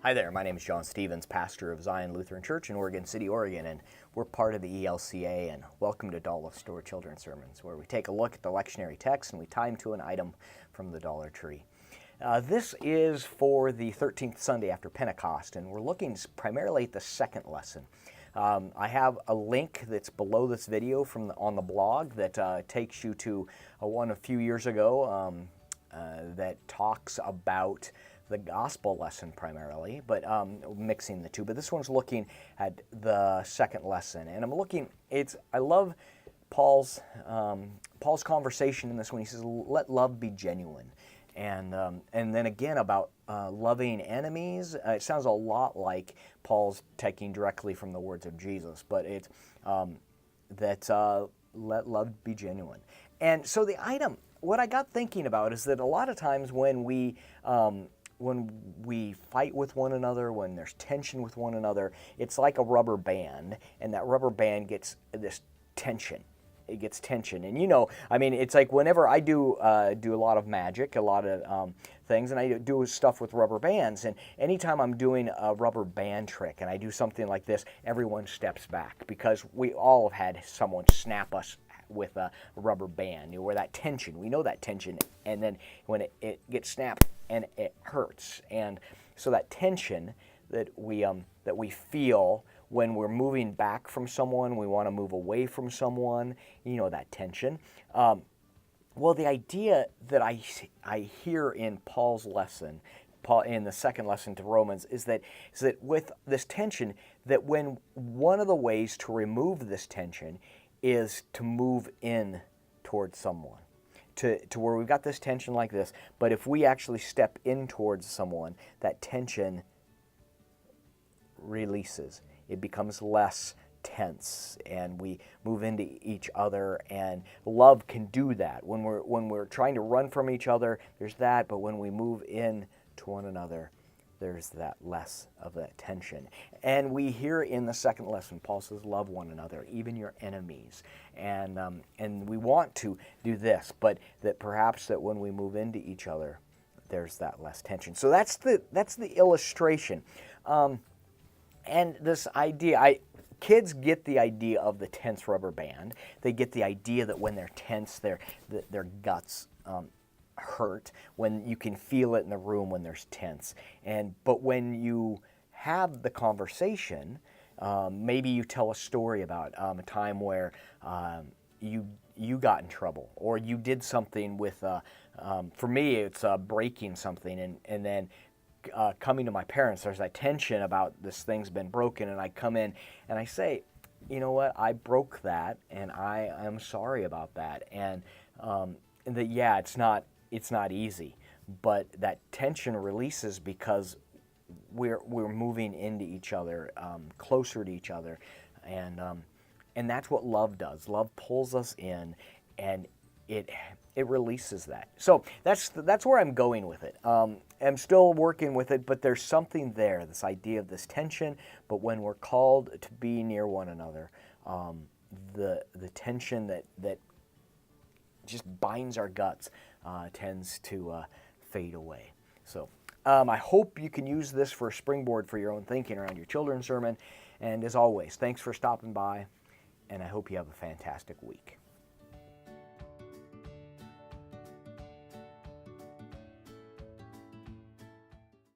Hi there, my name is John Stevens, pastor of Zion Lutheran Church in Oregon City, Oregon, and we're part of the ELCA, and welcome to Dollar Store Children's Sermons, where we take a look at the lectionary text and we tie them to an item from the Dollar Tree. This is for the 13th Sunday after Pentecost, and we're looking primarily at the second lesson. I have a link that's below this video on the blog that takes you to one a few years ago that talks about the gospel lesson primarily, but mixing the two. But this one's looking at the second lesson, and I love Paul's conversation in this one. He says, "Let love be genuine," and then again about loving enemies. It sounds a lot like Paul's taking directly from the words of Jesus, but it's let love be genuine. And so the item, what I got thinking about is that a lot of times when we fight with one another, when there's tension with one another, it's like a rubber band, and that rubber band gets this tension. It gets tension, and it's like whenever I do a lot of magic, a lot of things, and I do stuff with rubber bands, and anytime I'm doing a rubber band trick and I do something like this, everyone steps back because we all have had someone snap us with a rubber band, where that tension, we know that tension, and then when it gets snapped and it hurts. And so that tension that we feel when we're moving back from someone, we want to move away from someone, that tension. Well, the idea that I hear in Paul's lesson, in the second lesson to Romans, is that with this tension, that when one of the ways to remove this tension is to move in towards someone, to where we've got this tension like this, but if we actually step in towards someone, that tension releases. It becomes less tense, and we move into each other, and love can do that. When we're trying to run from each other, there's that, but when we move in to one another, there's that less of that tension. And we hear in the second lesson, Paul says, love one another, even your enemies. And we want to do this, but that perhaps that when we move into each other, there's that less tension. So that's the illustration. And this idea, kids get the idea of the tense rubber band. They get the idea that when they're tense, their guts hurt, when you can feel it in the room when there's tense. But when you have the conversation, maybe you tell a story about a time where you got in trouble, or you did something with, for me it's breaking something, and then coming to my parents, there's that tension about this thing's been broken, and I come in and I say, you know what, I broke that, and I am sorry about that, and that, yeah, it's not easy, but that tension releases because we're moving into each other, closer to each other, and that's what love does. Love pulls us in, and it releases that. So that's where I'm going with it. I'm still working with it, but there's something there, this idea of this tension, but when we're called to be near one another, the tension that just binds our guts tends to fade away. So I hope you can use this for a springboard for your own thinking around your children's sermon. And as always, thanks for stopping by, and I hope you have a fantastic week.